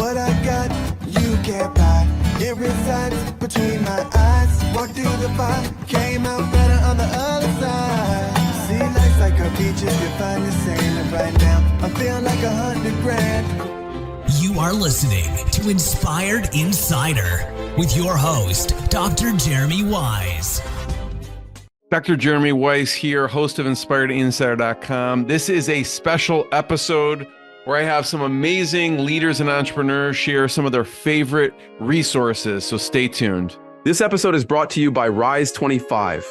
What I got, you can't buy. It resides between my eyes. Walked through the fire, came out better on the other side. See, life's like a beach if you find the sand. And right now, I'm feeling like 100 grand. You are listening to Inspired Insider with your host, Dr. Jeremy Wise. Dr. Jeremy Weiss here, host of InspiredInsider.com. This is a special episode where I have some amazing leaders and entrepreneurs share some of their favorite resources, so stay tuned. This episode is brought to you by Rise25.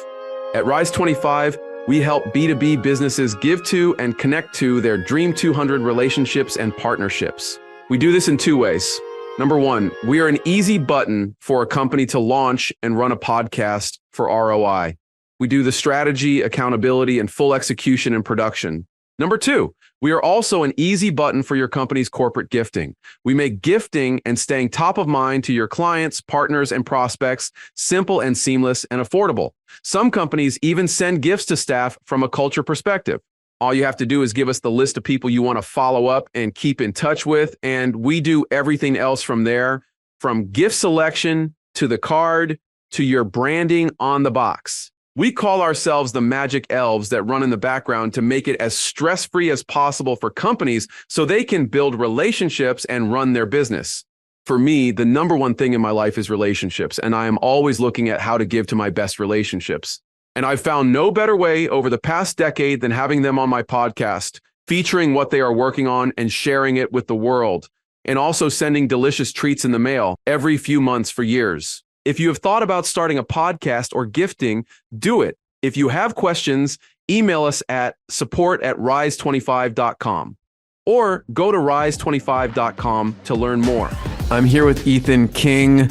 At Rise25, we help B2B businesses give to and connect to their Dream 200 relationships and partnerships. We do this in two ways. Number one, we are an easy button for a company to launch and run a podcast for ROI. We do the strategy, accountability, and full execution and production. Number two, we are also an easy button for your company's corporate gifting. We make gifting and staying top of mind to your clients, partners, and prospects simple and seamless and affordable. Some companies even send gifts to staff from a culture perspective. All you have to do is give us the list of people you want to follow up and keep in touch with, and we do everything else from there, from gift selection to the card to your branding on the box. We call ourselves the magic elves that run in the background to make it as stress-free as possible for companies so they can build relationships and run their business. For me, the number one thing in my life is relationships, and I am always looking at how to give to my best relationships. And I've found no better way over the past decade than having them on my podcast, featuring what they are working on and sharing it with the world, and also sending delicious treats in the mail every few months for years. If you have thought about starting a podcast or gifting, do it. If you have questions, email us at support@rise25.com or go to rise25.com to learn more. I'm here with Ethan King,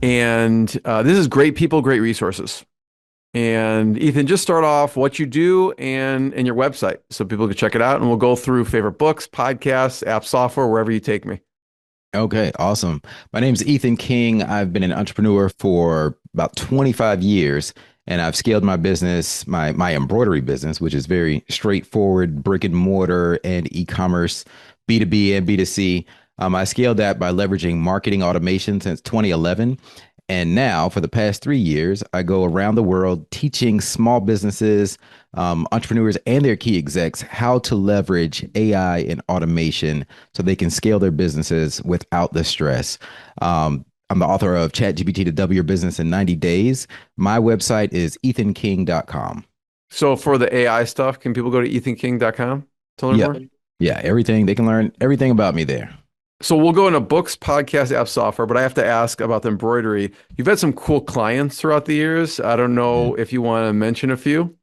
and this is great people, great resources. And Ethan, just start off what you do and your website so people can check it out, and we'll go through favorite books, podcasts, app software, wherever you take me. Okay, awesome. My name is Ethan King. I've been an entrepreneur for about 25 years, and I've scaled my business, my embroidery business, which is very straightforward, brick and mortar and e-commerce, B2B and B2C. I scaled that by leveraging marketing automation since 2011. And now for the past 3 years, I go around the world teaching small businesses, entrepreneurs and their key execs how to leverage AI and automation so they can scale their businesses without the stress. I'm the author of ChatGPT to Double Your Business in 90 Days. My website is ethanking.com. So for the AI stuff, can people go to ethanking.com to learn more? Yeah, everything. They can learn everything about me there. So we'll go into books, podcasts, app software, but I have to ask about the embroidery. You've had some cool clients throughout the years. I don't know if you want to mention a few.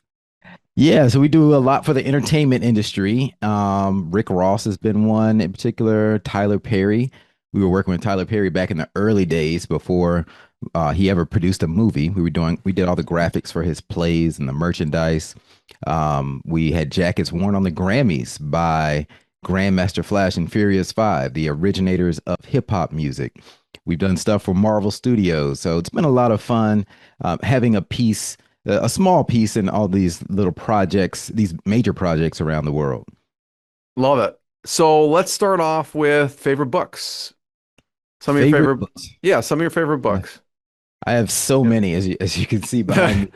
Yeah, so we do a lot for the entertainment industry. Rick Ross has been one in particular, Tyler Perry. We were working with Tyler Perry back in the early days before he ever produced a movie. We did all the graphics for his plays and the merchandise. We had jackets worn on the Grammys by Grandmaster Flash and Furious 5, the originators of hip hop music. We've done stuff for Marvel Studios. So it's been a lot of fun having a small piece in all these little projects, these major projects around the world. Love it. So let's start off with favorite books. Some of your favorite books. Yeah, some of your favorite books. I have so many, as you can see behind me.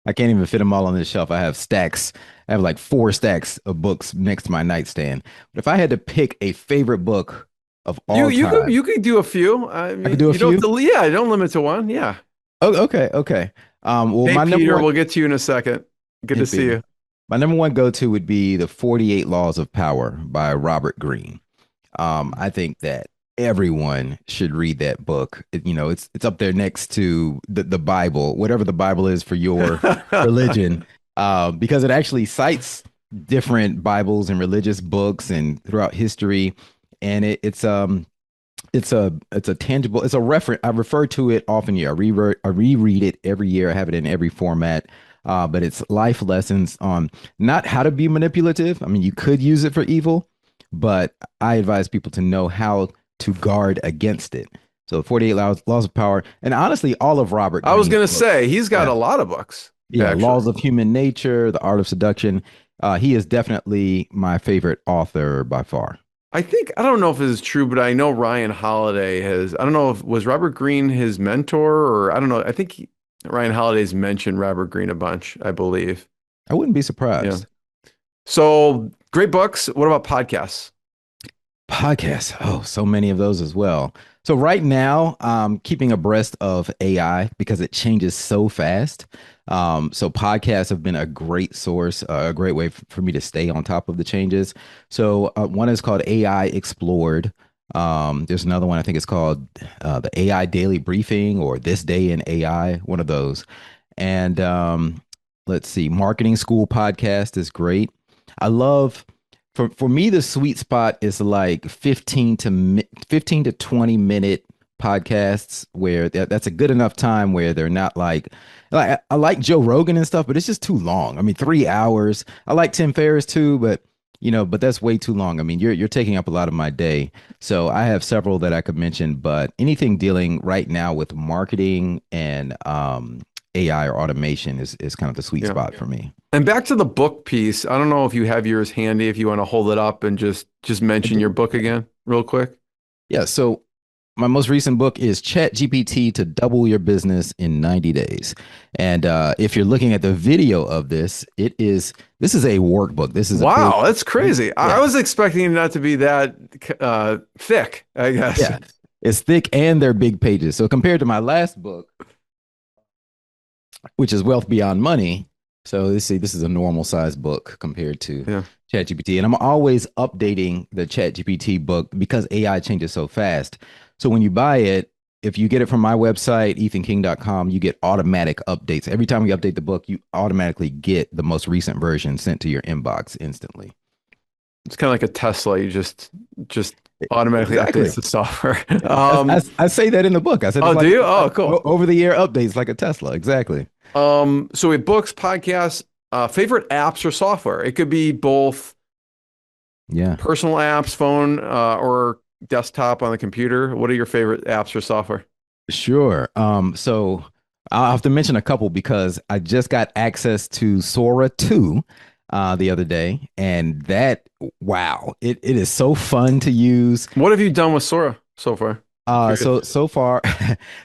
I can't even fit them all on this shelf. I have stacks. I have like 4 stacks of books next to my nightstand. But if I had to pick a favorite book of all time, you could do a few. I could do a few. Don't limit to one. Yeah. Oh, okay. Well, hey, my Peter, we'll get to you in a second. Good to see you. My number one go-to would be The 48 Laws of Power by Robert Greene. I think that everyone should read that book. It's up there next to the Bible, whatever the Bible is for your religion, because it actually cites different Bibles and religious books and throughout history, and it's a tangible. It's a reference. I refer to it often. I reread it every year. I have it in every format. But it's life lessons on not how to be manipulative. I mean, you could use it for evil, but I advise people to know how to guard against it. So 48 Laws of Power, and honestly, all of Robert Greene's I was going to books. say, he's got a lot of books. Yeah, actually. Laws of Human Nature, The Art of Seduction. He is definitely my favorite author by far. I don't know if this is true, but I know Ryan Holiday has, I don't know if was Robert Greene his mentor or I don't know. I think Ryan Holiday's mentioned Robert Greene a bunch, I believe. I wouldn't be Yeah. surprised. So great books. What about podcasts? Podcasts. Oh, so many of those as well. So right now, keeping abreast of AI because it changes so fast. So podcasts have been a great source, a great way for me to stay on top of the changes. So one is called AI Explored. There's another one I think it's called the AI Daily Briefing or This Day in AI, one of those. And let's see, Marketing School podcast is great. I love for me the sweet spot is like 15 to 20 minute podcasts where that's a good enough time where they're not like I like Joe Rogan and stuff, but it's just too long. I mean, 3 hours. I like Tim Ferriss too, but but that's way too long. I mean, you're taking up a lot of my day. So I have several that I could mention, but anything dealing right now with marketing and AI or automation is kind of the sweet spot for me. And back to the book piece. I don't know if you have yours handy, if you want to hold it up and just mention your book again real quick. Yeah. So my most recent book is ChatGPT to Double Your Business in 90 Days. And if you're looking at the video of this, this is a workbook. This is wow, that's crazy. Yeah. I was expecting it not to be that thick, I guess. Yeah. It's thick and they're big pages. So compared to my last book, which is Wealth Beyond Money. So this is a normal size book compared to ChatGPT. And I'm always updating the ChatGPT book because AI changes so fast. So when you buy it, if you get it from my website, ethanking.com, you get automatic updates. Every time we update the book, you automatically get the most recent version sent to your inbox instantly. It's kind of like a Tesla. You just automatically updates the software. I say that in the book. I said, do you? Oh, cool. Over the air updates like a Tesla. Exactly. So we have books, podcasts, favorite apps or software. It could be both personal apps, phone, or desktop on the computer. What are your favorite apps or software? Sure. So I'll have to mention a couple because I just got access to Sora 2 the other day, and wow, it is so fun to use. What have you done with Sora so far? So far,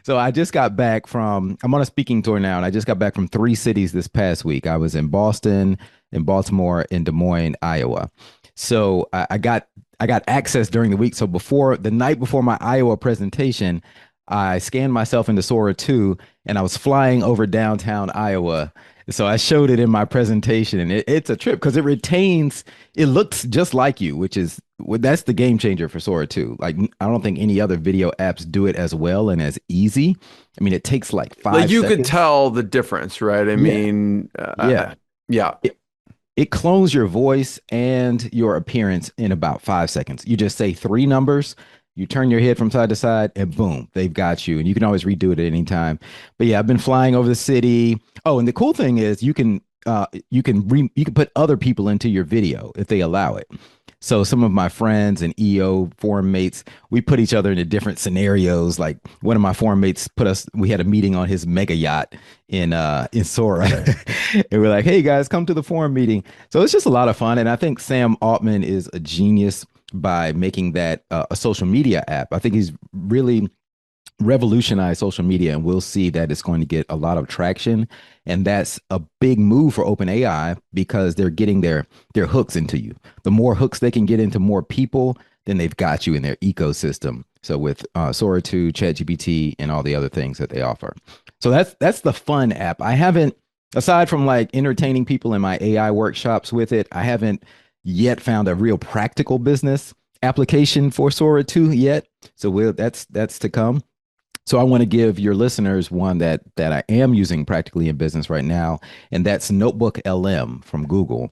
so I just got back I'm on a speaking tour now, and I just got back from 3 cities this past week. I was in Boston, in Baltimore, in Des Moines, Iowa. So I got access during the week. So the night before my Iowa presentation, I scanned myself into Sora 2, and I was flying over downtown Iowa. So I showed it in my presentation, and it's a trip because it looks just like you, that's the game changer for Sora 2. Like, I don't think any other video apps do it as well and as easy. I mean, it takes like 5 seconds. You could tell the difference, right? I mean, It clones your voice and your appearance in about 5 seconds. You just say 3 numbers, you turn your head from side to side, and boom, they've got you. And you can always redo it at any time. But yeah, I've been flying over the city. Oh, and the cool thing is you can put other people into your video if they allow it. So some of my friends and EO forum mates, we put each other into different scenarios. Like one of my forum mates we had a meeting on his mega yacht in Sora. And we're like, hey guys, come to the forum meeting. So it's just a lot of fun. And I think Sam Altman is a genius by making that a social media app. I think he's really revolutionized social media, and we'll see that it's going to get a lot of traction. And that's a big move for OpenAI because they're getting their hooks into you. The more hooks they can get into more people, then they've got you in their ecosystem. So with Sora 2, ChatGPT, and all the other things that they offer. So that's the fun app. I haven't, aside from like entertaining people in my AI workshops with it, I haven't yet found a real practical business application for Sora 2 yet. So that's to come. So I want to give your listeners one that I am using practically in business right now, and that's Notebook LM from Google.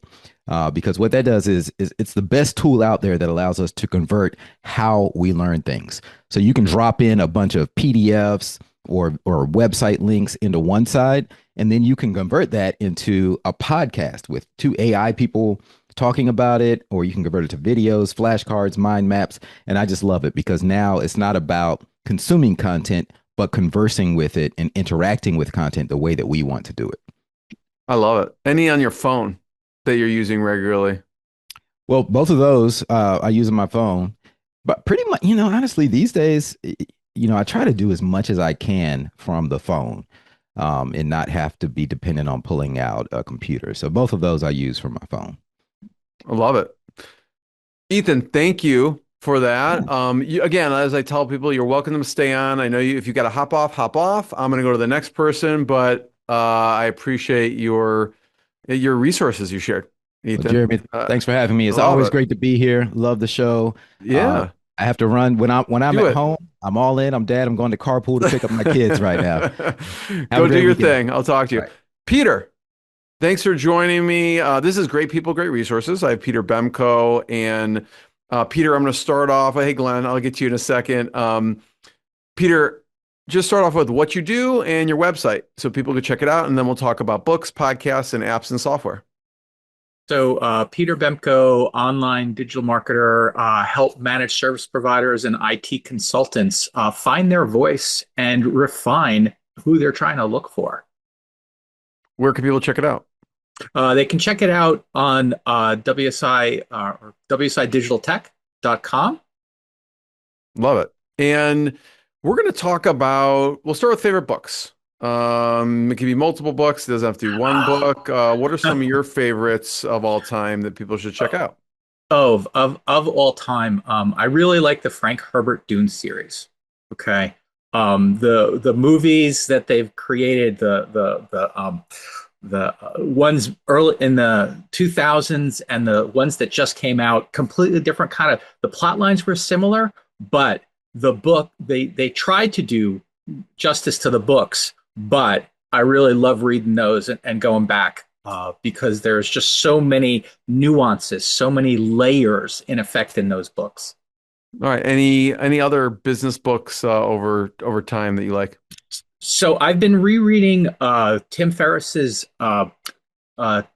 Because what that does is it's the best tool out there that allows us to convert how we learn things. So you can drop in a bunch of PDFs or website links into one side, and then you can convert that into a podcast with 2 AI people talking about it, or you can convert it to videos, flashcards, mind maps. And I just love it because now it's not about consuming content, but conversing with it and interacting with content the way that we want to do it. I love it. Any on your phone that you're using regularly? Well, both of those I use on my phone, but pretty much, honestly, these days, I try to do as much as I can from the phone, and not have to be dependent on pulling out a computer. So both of those I use from my phone. I love it. Ethan, thank you for that. Again, as I tell people, you're welcome to stay on. I know if you got to hop off, hop off. I'm going to go to the next person, but I appreciate your resources you shared, Well, Ethan. Jeremy, thanks for having me. It's Love always it. great to be here. Love the show. Yeah, I have to run when I'm do at it. home. I'm all in. I'm dad. I'm going to carpool to pick up my kids right now. Have Go a do great your weekend. thing. I'll talk to All you. right. Peter, thanks for joining me. This is Great People, Great Resources. I have Peter Bemko. And Peter, I'm going to start off. Hey, Glenn, I'll get to you in a second. Peter, just start off with what you do and your website so people can check it out. And then we'll talk about books, podcasts, and apps and software. So, Peter Bemko, online digital marketer, help managed service providers and IT consultants find their voice and refine who they're trying to look for. Where can people check it out? They can check it out on WSI or WSIdigitaltech.com. Love it. And we're going to talk about, we'll start with favorite books. It can be multiple books. It doesn't have to be one book. What are some of your favorites of all time that people should check out? Of all time, I really like the Frank Herbert Dune series. Okay. The movies that they've created, the ones early in the 2000s and the ones that just came out, completely different kind of, the plot lines were similar, but the book, they tried to do justice to the books, but I really love reading those and going back because there's just so many nuances, so many layers in effect in those books. All right. Any other business books over time that you like? So I've been rereading Tim Ferriss's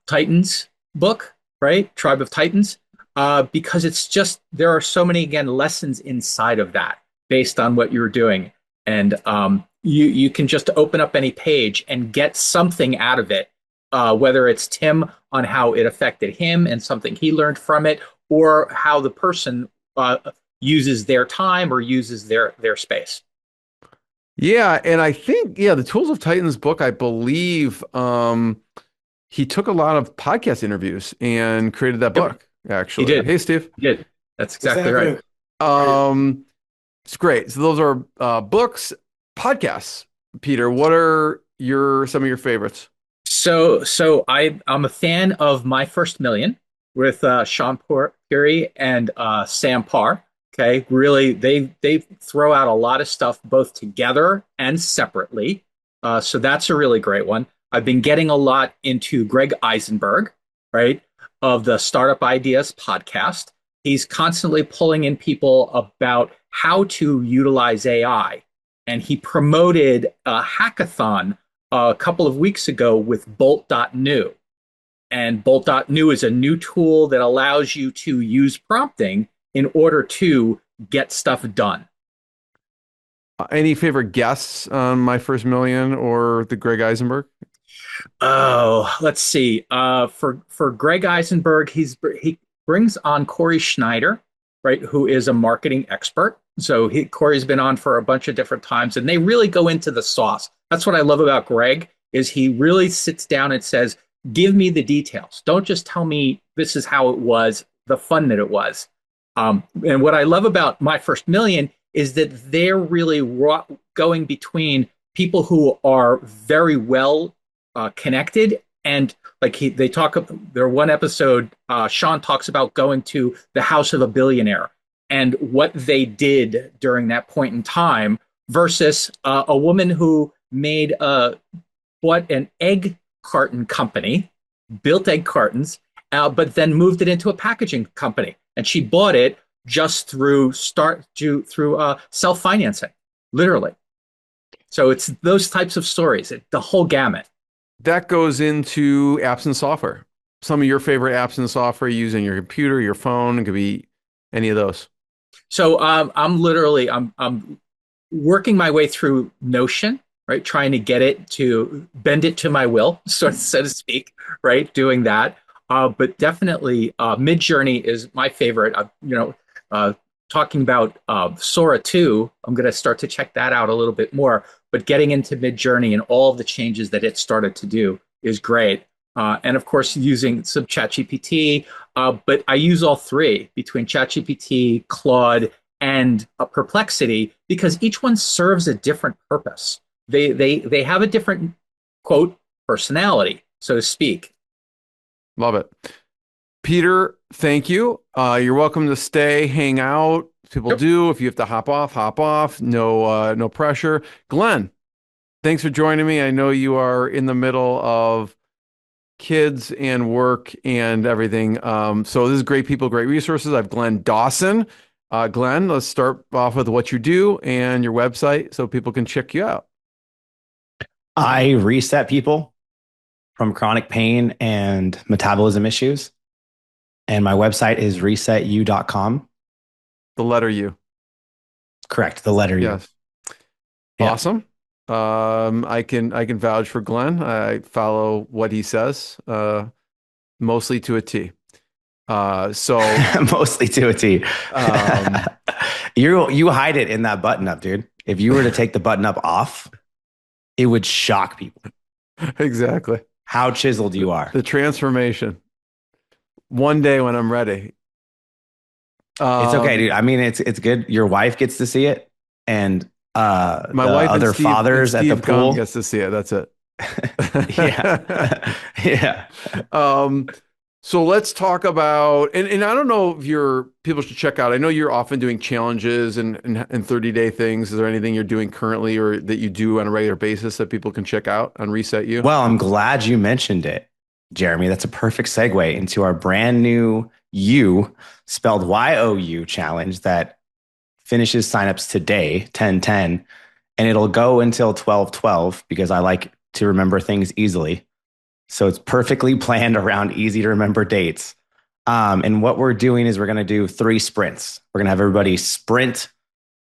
Titans book, right? Tribe of Titans, because it's just, there are so many, again, lessons inside of that based on what you're doing. And you can just open up any page and get something out of it, whether it's Tim on how it affected him and something he learned from it, or how the person uses their time or uses their space. Yeah, and I think the Tools of Titans book, I believe he took a lot of podcast interviews and created that book, actually. He did. Hey, Steve. He did. That's exactly right. It's great. So those are books, podcasts. Peter, what are some of your favorites? So I'm a fan of My First Million with Sean Puri and Sam Parr. Okay, really, they throw out a lot of stuff both together and separately. So that's a really great one. I've been getting a lot into Greg Eisenberg, right, of the Startup Ideas podcast. He's constantly pulling in people about how to utilize AI. And he promoted a hackathon a couple of weeks ago with Bolt.new. And Bolt.new is a new tool that allows you to use prompting in order to get stuff done. Any favorite guests on My First Million or the Greg Eisenberg? Oh, let's see. For Greg Eisenberg, he brings on Corey Schneider, right, who is a marketing expert. So Corey's been on for a bunch of different times, and they really go into the sauce. That's what I love about Greg, is he really sits down and says, give me the details. Don't just tell me this is how it was, the fun that it was. And what I love about My First Million is that they're really going between people who are very well connected, and like their one episode, Sean talks about going to the house of a billionaire and what they did during that point in time versus a woman who made bought an egg carton company, built egg cartons, but then moved it into a packaging company. And she bought it just through self-financing, literally. So it's those types of stories, the whole gamut. That goes into apps and software. Some of your favorite apps and software you use on your computer, your phone. It could be any of those. So I'm working my way through Notion, right? Trying to get it to bend it to my will, so to speak, right? Doing that. But definitely Mid-Journey is my favorite. Talking about Sora 2, I'm going to start to check that out a little bit more. But getting into Mid-Journey and all of the changes that it started to do is great. And of course, using some ChatGPT, but I use all three between ChatGPT, Claude, and Perplexity because each one serves a different purpose. They have a different, quote, personality, so to speak. Love it. Peter, thank you. You're welcome to stay, hang out. People do. If you have to hop off. No pressure. Glenn, thanks for joining me. I know you are in the middle of kids and work and everything. So this is great people, great resources. I have Glenn Dawson. Glenn, let's start off with what you do and your website so people can check you out. I reset people from chronic pain and metabolism issues. And my website is resetu.com. The letter U. Correct. The letter U. Yes. Yeah. Awesome. I can vouch for Glenn. I follow what he says, mostly to a T. Mostly to a T. You hide it in that button up, dude. If you were to take the button up off, it would shock people. Exactly. How chiseled you are. The transformation. One day when I'm ready. It's okay, dude. I mean, it's good. Your wife gets to see it, and my the wife other and Steve, fathers and at Steve the pool Gumm gets to see it. That's it. Yeah. Yeah. So let's talk about, and I don't know if people should check out. I know you're often doing challenges and 30-day things. Is there anything you're doing currently or that you do on a regular basis that people can check out on ResetU? Well, I'm glad you mentioned it, Jeremy. That's a perfect segue into our brand new U, spelled YOU challenge that finishes signups today, 10/10, and it'll go until 12/12 because I like to remember things easily. So it's perfectly planned around easy to remember dates. And what we're doing is we're going to do 3 sprints. We're going to have everybody sprint,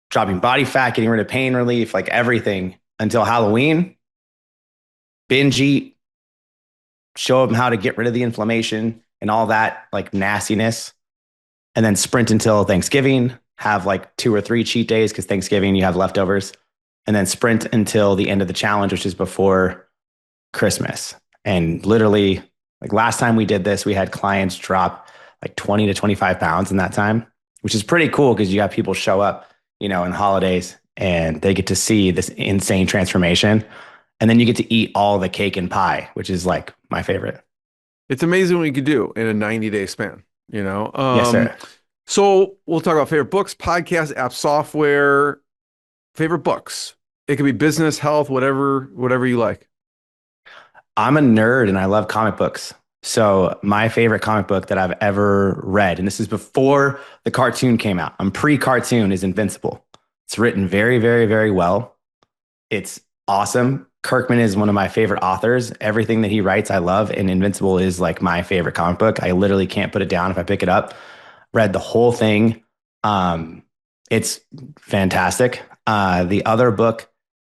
dropping body fat, getting rid of pain relief, like everything until Halloween. Binge eat, show them how to get rid of the inflammation and all that like nastiness. And then sprint until Thanksgiving, have like 2 or 3 cheat days because Thanksgiving you have leftovers. And then sprint until the end of the challenge, which is before Christmas. And literally, like last time we did this, we had clients drop like 20 to 25 pounds in that time, which is pretty cool because you have people show up, in holidays and they get to see this insane transformation. And then you get to eat all the cake and pie, which is like my favorite. It's amazing what you could do in a 90-day span, Yes, sir. So we'll talk about favorite books, podcasts, app software, favorite books. It could be business, health, whatever you like. I'm a nerd and I love comic books. So my favorite comic book that I've ever read, and this is before the cartoon came out, I'm pre-cartoon, is Invincible. It's written very, very, very well. It's awesome. Kirkman is one of my favorite authors. Everything that he writes, I love. And Invincible is like my favorite comic book. I literally can't put it down if I pick it up. Read the whole thing. It's fantastic. The other book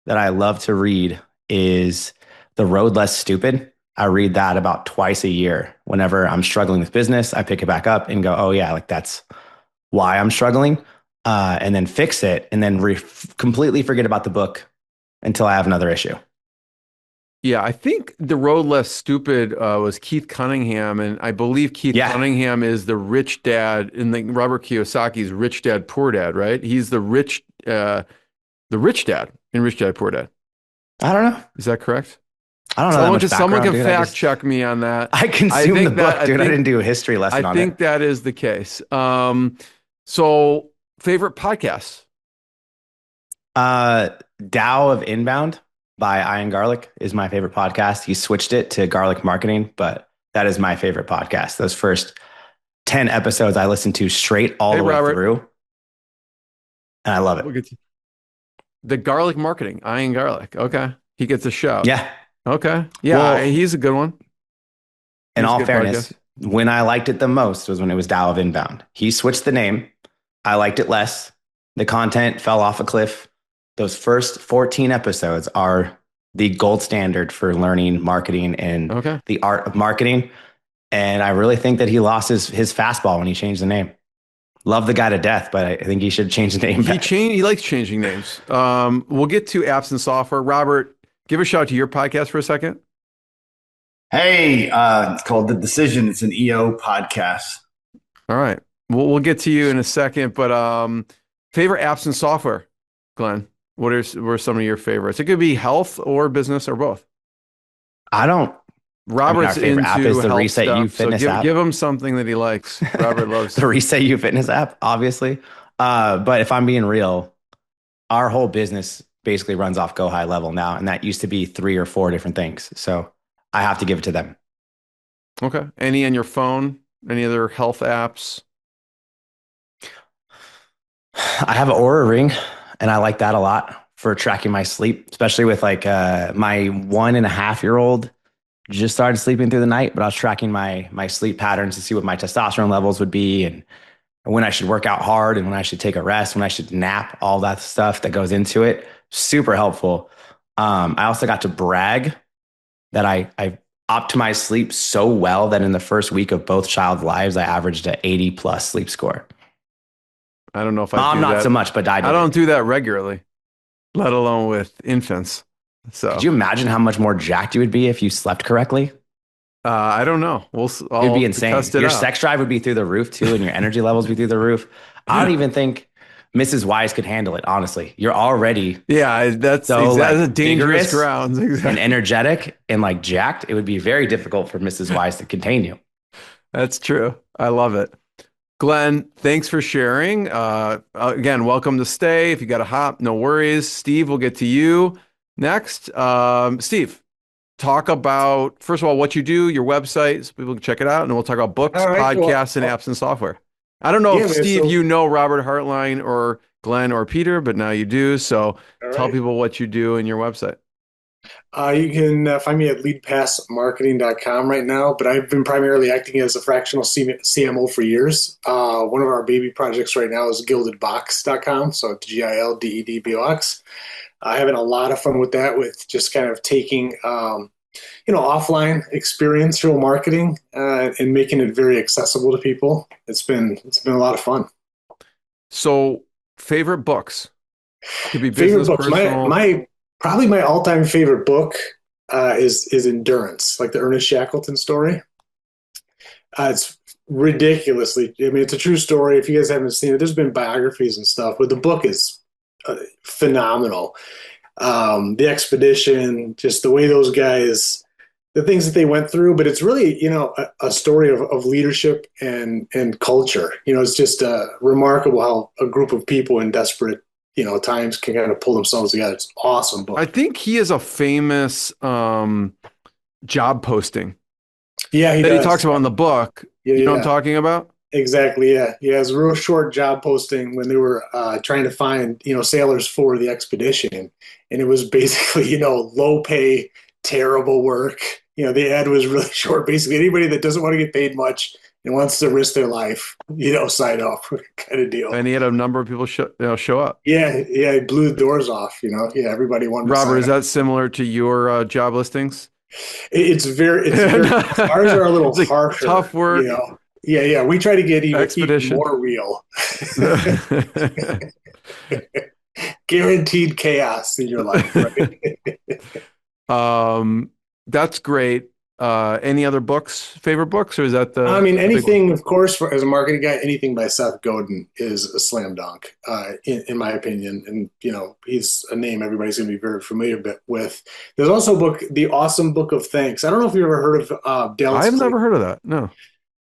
that I love to read is The Road Less Stupid. I read that about twice a year. Whenever I'm struggling with business, I pick it back up and go, oh yeah, like that's why I'm struggling. And then fix it and then completely forget about the book until I have another issue. Yeah, I think The Road Less Stupid was Keith Cunningham, and I believe Keith Cunningham is the rich dad in Robert Kiyosaki's Rich Dad Poor Dad, right? He's the rich dad in Rich Dad Poor Dad. I don't know. Is that correct? I don't know. Someone can fact check me on that. I consume the book, dude. I didn't do a history lesson on it. I think that is the case. So favorite podcasts? Tao of Inbound by Ian Garlic is my favorite podcast. He switched it to Garlic Marketing, but that is my favorite podcast. Those first 10 episodes I listened to straight all the way through. And I love it. The Garlic Marketing, Ian Garlic. Okay. He gets a shout. Yeah. Okay. Yeah, well, he's a good one. In all fairness, when I liked it the most was when it was Tao of Inbound. He switched the name. I liked it less. The content fell off a cliff. Those first 14 episodes are the gold standard for learning marketing and the art of marketing. And I really think that he lost his fastball when he changed the name. Love the guy to death, but I think he should change the name back. He likes changing names. We'll get to apps and software. Robert, give a shout out to your podcast for a second. Hey, it's called The Decision. It's an EO podcast. All right. We'll get to you in a second, but favorite apps and software, Glenn. What are some of your favorites? It could be health or business or both. Robert's our favorite into app is the health ResetU stuff, Fitness so app. give him something that he likes. Robert loves The ResetU Fitness app, obviously. But if I'm being real, our whole business basically runs off Go High Level now, and that used to be 3 or 4 different things. So I have to give it to them. Okay. Any on your phone? Any other health apps? I have an Aura ring, and I like that a lot for tracking my sleep, especially with like my 1.5-year-old just started sleeping through the night, but I was tracking my sleep patterns to see what my testosterone levels would be and when I should work out hard and when I should take a rest, when I should nap, all that stuff that goes into it. Super helpful. I also got to brag that I optimized sleep so well that in the first week of both child's lives, I averaged an 80 plus sleep score. I don't know if Mom, not so much, but I don't do that regularly, let alone with infants. So could you imagine how much more jacked you would be if you slept correctly? I don't know. It'd be insane. Your sex drive would be through the roof too, and your energy levels would be through the roof. I don't even think Mrs. Wise could handle it. Honestly, you're already that's a dangerous ground. Exactly. And energetic and like jacked. It would be very difficult for Mrs. Wise to contain you. That's true. I love it. Glenn, thanks for sharing. Again, welcome to stay. If you got to hop, no worries. Steve, we'll get to you next. Steve, talk about, first of all, what you do, your website, so people can check it out, and then we'll talk about books, podcasts, and apps and software. I don't know if, Steve, you know Robert Hartline or Glenn or Peter, but now you do. So tell people what you do in your website. You can find me at leadpassmarketing.com right now, but I've been primarily acting as a fractional CMO for years. One of our baby projects right now is gildedbox.com, so GILDEDBOX. Having a lot of fun with that, with just kind of taking offline experiential marketing and making it very accessible to people. It's been a lot of fun. So, favorite books? Could be business, personal. Probably my all-time favorite book is Endurance, like the Ernest Shackleton story. It's ridiculously, it's a true story. If you guys haven't seen it, there's been biographies and stuff, but the book is phenomenal. The expedition, just the way those guys, the things that they went through, but it's really, a story of leadership and culture. It's just remarkable how a group of people in desperate times can kind of pull themselves together. It's an awesome book. I think he is a famous job posting. Yeah, he talks about in the book. You know what I'm talking about? Exactly. Yeah. He has a real short job posting when they were trying to find, sailors for the expedition. And it was basically, low pay, terrible work. The ad was really short. Basically, anybody that doesn't want to get paid much and wants to risk their life, sign up kind of deal. And he had a number of people show up. Yeah. He blew the doors off, everybody wanted Robert, to is that similar to your job listings? It's very ours are a little harsher. Tough work. Yeah. We try to get even more real. Guaranteed chaos in your life. Right? That's great. Any other favorite books, or is that anything, of course, as a marketing guy, anything by Seth Godin is a slam dunk, in my opinion. And, he's a name everybody's going to be very familiar with. There's also a book, The Awesome Book of Thanks. I don't know if you've ever heard of Dallas Clayton. I've never heard of that. No.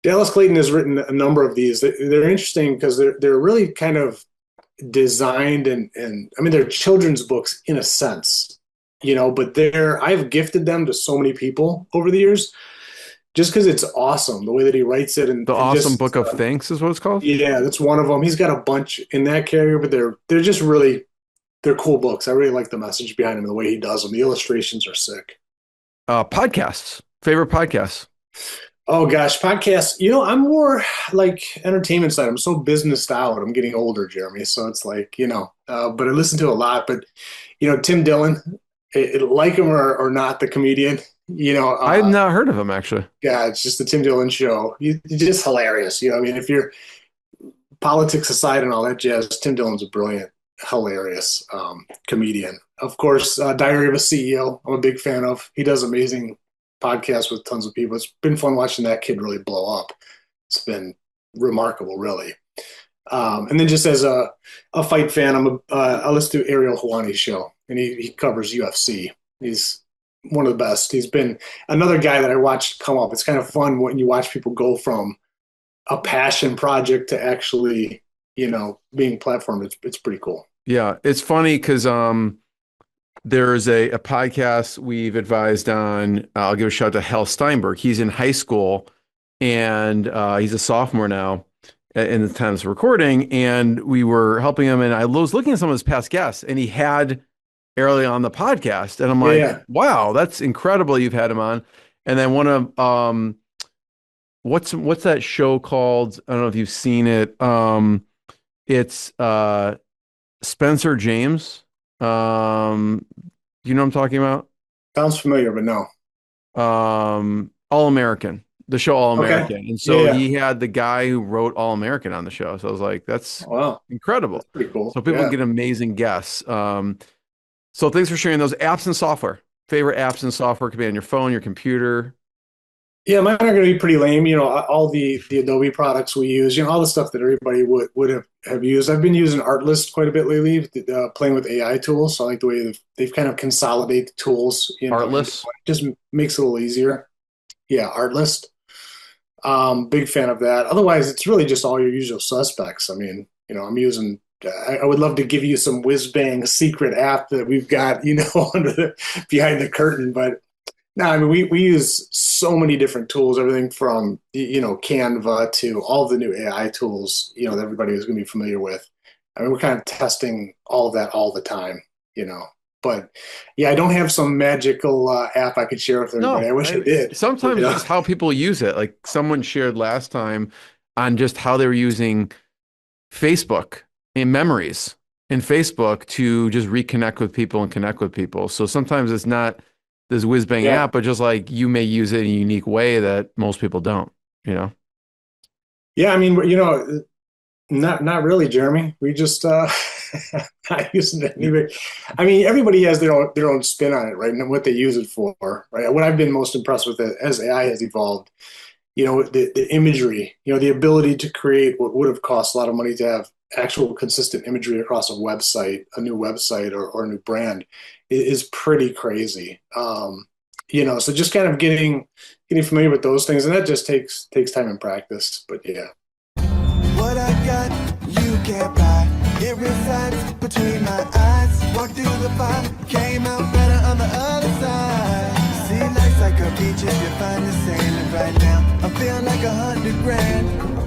Dallas Clayton has written a number of these. They're interesting because they're really kind of designed and they're children's books in a sense. But I've gifted them to so many people over the years just because it's awesome the way that he writes it. And The Awesome Book of Thanks is what it's called? Yeah, that's one of them. He's got a bunch in that category, but they're just really, they're cool books. I really like the message behind them and the way he does them. The illustrations are sick. Podcasts. Favorite podcasts? Oh gosh, podcasts. I'm more like entertainment side. I'm so businessed out. I'm getting older, Jeremy. So it's like, but I listen to a lot. But, Tim Dillon, like him or not, the comedian, I've not heard of him actually. Yeah, it's just the Tim Dillon show. He's just hilarious. I mean, if you're politics aside and all that jazz, Tim Dillon's a brilliant, hilarious comedian. Of course, Diary of a CEO, I'm a big fan of. He does amazing podcasts with tons of people. It's been fun watching that kid really blow up. It's been remarkable, really. And then just as a fight fan, I listen to Ariel Helwani's show, and he covers UFC. He's one of the best. He's been another guy that I watched come up. It's kind of fun when you watch people go from a passion project to actually, being platformed. It's pretty cool. Yeah, it's funny because there's a podcast we've advised on. I'll give a shout out to Hal Steinberg. He's in high school, and he's a sophomore now in the time of recording, and we were helping him, and I was looking at some of his past guests, and he had Ariel on the podcast, and I'm like, wow, that's incredible you've had him on. And then one of what's that show called? I don't know if you've seen it. It's Spencer James. You know what I'm talking about? Sounds familiar, but no. All American, the show All American. Okay. And so he had the guy who wrote All American on the show. So I was like, that's incredible. That's pretty cool. So people get amazing guests. So thanks for sharing those apps and software. Favorite apps and software could be on your phone, your computer. Yeah, mine are going to be pretty lame. All the Adobe products we use, all the stuff that everybody would have used. I've been using Artlist quite a bit lately, playing with AI tools. So I like the way they've kind of consolidated tools. Artlist? Just makes it a little easier. Yeah, Artlist. Big fan of that. Otherwise, it's really just all your usual suspects. I mean, I'm using... I would love to give you some whiz-bang secret app that we've got, behind the curtain. But no, I mean, we use so many different tools, everything from, Canva to all the new AI tools, that everybody is going to be familiar with. I mean, we're kind of testing all of that all the time, But yeah, I don't have some magical app I could share with everybody. I wish I did. Sometimes it's how people use it. Like someone shared last time on just how they were using Facebook in memories in Facebook to just reconnect with people and connect with people. So sometimes it's not this whiz bang app, but just like you may use it in a unique way that most people don't, Yeah. I mean, not really, Jeremy. We just, not using it anyway. I mean, everybody has their own spin on it, right? And what they use it for, right? What I've been most impressed with as AI has evolved, the imagery, the ability to create what would have cost a lot of money to have actual consistent imagery across a website, a new website or a new brand is pretty crazy. So just kind of getting familiar with those things, and that just takes time and practice. But yeah. What I got, you can't buy. It resides between my eyes. Walked through the fire, came out better on the other side. See, life's like a beach if you find the sailing right now. I feel like $100 grand.